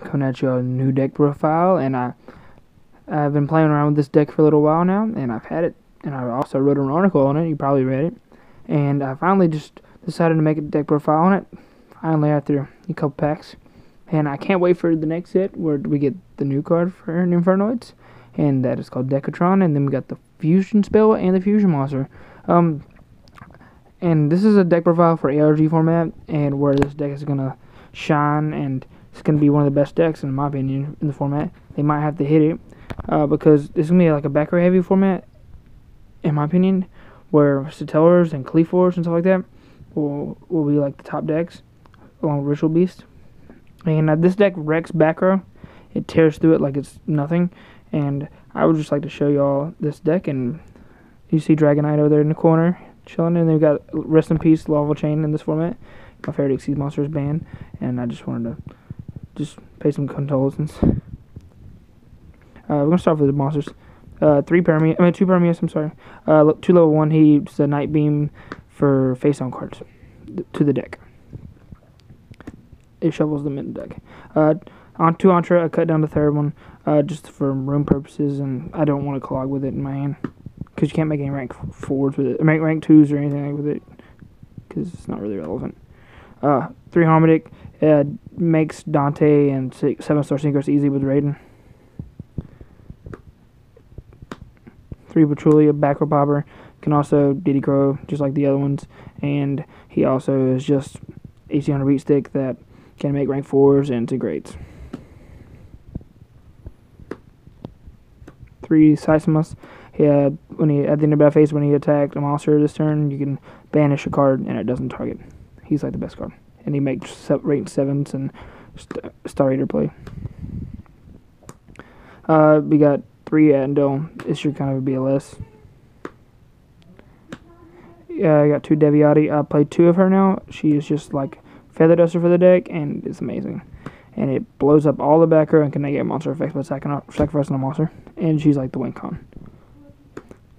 coming at you a new deck profile, and I've been playing around with this deck for a little while now, and I've had it, and I also wrote an article on it. You probably read it, and I finally just decided to make a deck profile on it. Finally, after a couple packs, and I can't wait for the next set where we get the new card for Infernoids, and that is called Decatron, and then we got the fusion spell and the fusion monster. And this is a deck profile for ARG format, and where this deck is gonna shine, and it's gonna be one of the best decks in my opinion in the format. They might have to hit it because this is gonna be like a back row heavy format, in my opinion, where Satellars and Cleavors and stuff like that will be like the top decks, along with Ritual Beast. And this deck wrecks back row; it tears through it like it's nothing. And I would just like to show y'all this deck, and you see Dragonite over there in the corner chilling, and they've got Rest in Peace Lava Chain in this format. My favorite Exceed Monster is banned, and I just wanted to just pay some condolences. We're gonna start with the monsters. Two Permeus. I'm sorry. 2 level 1 heaps a Night Beam for face on cards to the deck. It shovels them in the deck. On 2 Entra, I cut down the third one just for room purposes, and I don't want to clog with it in my hand because you can't make any rank 4s with it, make rank 2s or anything with it because it's not really relevant. 3 Harmonic makes Dante and 7-star Synchros easy with Raiden. 3 Patrulia, back row popper, can also Diddy Crow just like the other ones, and he also is just AC on a beat stick that can make rank 4s and 2 grades. 3 Seismus. At the end of battle phase, when he attacked a monster this turn, you can banish a card and it doesn't target. He's like the best card, and he makes rank 7s and Star Eater play. We got 3 Andel. This should kind of a BLS. I got 2 Deviati. I played 2 of her now. She is just like Feather Duster for the deck, and it's amazing. And it blows up all the back row and can negate monster effects by sacrificing a monster. And she's like the win con.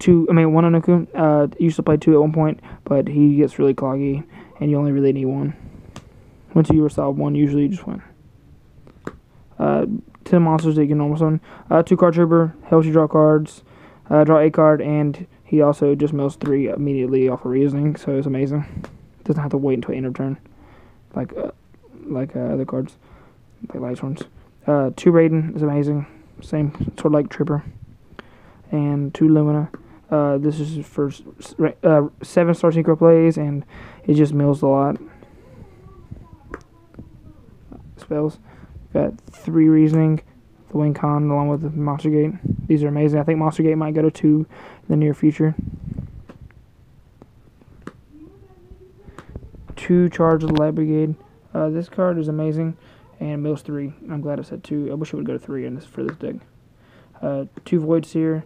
1 Onuku. Used to play 2 at one point, but he gets really cloggy, and you only really need 1. Once you resolve 1, usually you just win. 10 monsters that you can normal summon. 2 Card Trooper, helps you draw cards, draw a card, and he also just mills 3 immediately off of reasoning, so it's amazing. Doesn't have to wait until end of turn, like other cards, like Light Swords. 2 Raiden is amazing, same sort of like Trooper, and 2 Lumina. This is for 7-star Synchro plays, and it just mills a lot. Spells. Got 3 Reasoning, the Wing Con, along with the Monster Gate. These are amazing. I think Monster Gate might go to 2 in the near future. 2 Charge Light Brigade. This card is amazing, and mills 3. I'm glad I said 2. I wish it would go to 3 for this deck. 2 Void Seer.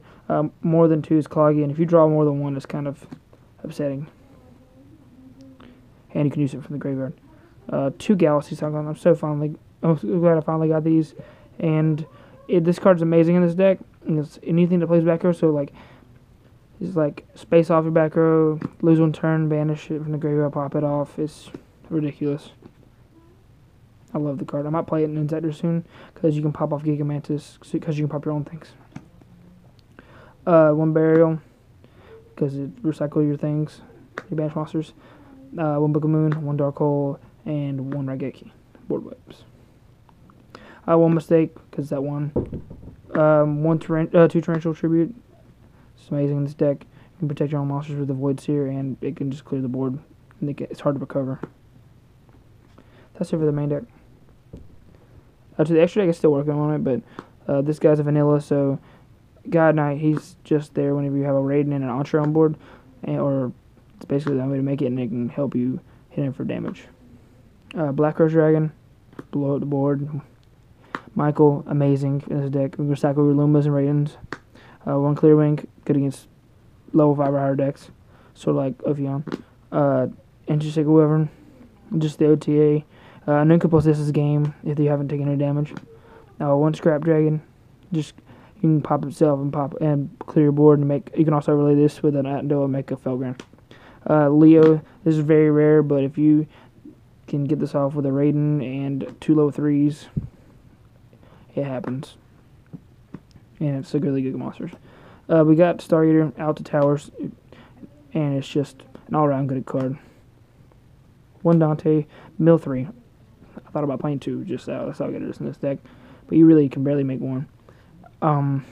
More than 2 is cloggy, and if you draw more than 1, it's kind of upsetting. And you can use it from the graveyard. 2 Galaxy Cyclone. I'm so glad I finally got these. And this card's amazing in this deck. And it's anything that plays back row, so it's like space off your back row, lose 1 turn, banish it from the graveyard, pop it off. It's ridiculous. I love the card. I might play it in Inzector soon, because you can pop off Gigamantis, because you can pop your own things. 1 Burial, because it recycles your things, your banish monsters. 1 Book of Moon, 1 Dark Hole, and 1 Raigeki. Board wipes. 1 Mistake, because that 1. 2 Torrential Tribute. It's amazing in this deck. You can protect your own monsters with the Void Seer, and it can just clear the board. And it's hard to recover. That's it for the main deck. To the extra deck, is still working on it, but this guy's a vanilla, so God Knight, he's just there whenever you have a Raiden and an Entra on board, or it's basically the only way to make it, and it can help you hit him for damage. Black Rose Dragon, blow up the board. Michael, amazing in this deck. Recycle your Lumas and Raidens. 1 Clear Wing, good against level 5 or higher decks, sort of like Ophion. Interesting Wyvern, just the OTA. Nunca possesses game if you haven't taken any damage. 1 Scrap Dragon, just you can pop itself and clear your board and make. You can also relay this with an Atendo and make a Felgran. Leo, this is very rare, but if you can get this off with a Raiden and 2 low 3s, it happens. And it's a really good monsters. We got Star Eater out to towers, and it's just an all-around good card. 1 Dante, mill 3. I thought about playing 2, just that's how good it is in this deck. But you really can barely make 1. Then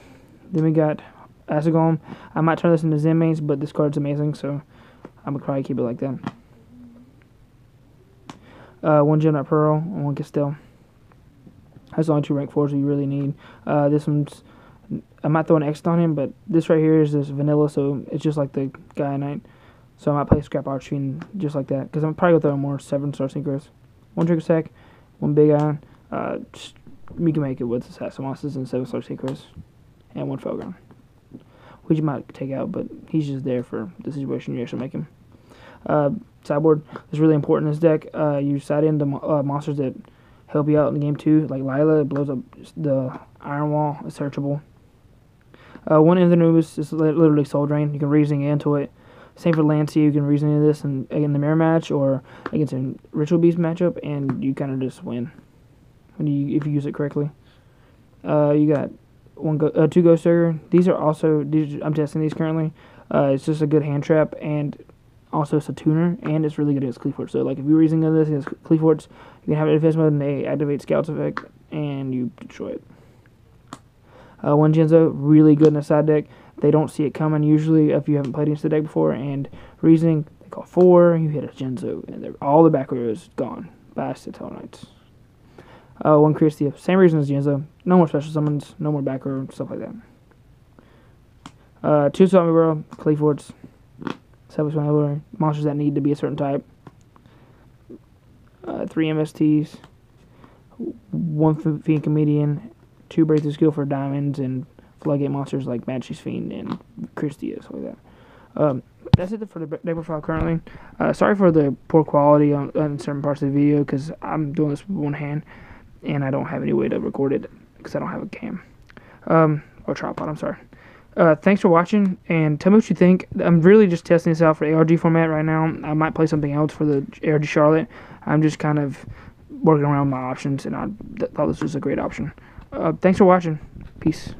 we got Asagolem. I might turn this into Zen mains, but this card's amazing, so I'm gonna probably keep it like that. 1 Gemini Pearl, 1 Castell. That's the only 2 rank 4s you really need. This one's, I might throw an X on him, but this right here is this vanilla, so it's just like the Gaia Knight. So I might play Scrap Archfiend just like that, because I'm probably going to throw more 7-star Synchros. 1 Trigger Sack, 1 Big Eye. We can make it with Assassin Monsters and 7-star Synchros, and 1 Felgron, which you might take out, but he's just there for the situation you actually make him. Sideboard is really important in this deck. You side in the monsters that help you out in the game too, like Lila. It blows up the Iron Wall. It's searchable. 1 Infernoids is literally Soul Drain. You can reason into it. Same for Lancia. You can reason into this in the mirror match or against a Ritual Beast matchup, and you kind of just win if you use it correctly. You got 2 Ghost Dagger. These are also I'm testing these currently. It's just a good hand trap, and also it's a tuner, and it's really good against Cleaforts. So like if you're reasoning into this against Cleaforts, you can have it in defense mode and they activate Scout's effect, and you destroy it. 1 Genzo, really good in a side deck. They don't see it coming usually if you haven't played against the deck before. And reasoning, they call 4, you hit a Genzo, and all the back row is gone by Citadel Knights. 1 Christia, same reason as Genzo. No more special summons, no more back row, stuff like that. 2 Zombie World, Cleaforts, 7 Smiler, monsters that need to be a certain type. 3 MSTs, 1 Fiend Comedian, 2 Breakthrough Skill for diamonds, and Floodgate monsters like Majesty's Fiend and Christia, stuff like that. That's it for the deck profile currently. Sorry for the poor quality on certain parts of the video, because I'm doing this with 1 hand, and I don't have any way to record it, because I don't have a cam. Or tripod, I'm sorry. Thanks for watching, and tell me what you think. I'm really just testing this out for ARG format right now. I might play something else for the ARG Charlotte. I'm just kind of working around my options, and I thought this was a great option. Thanks for watching. Peace.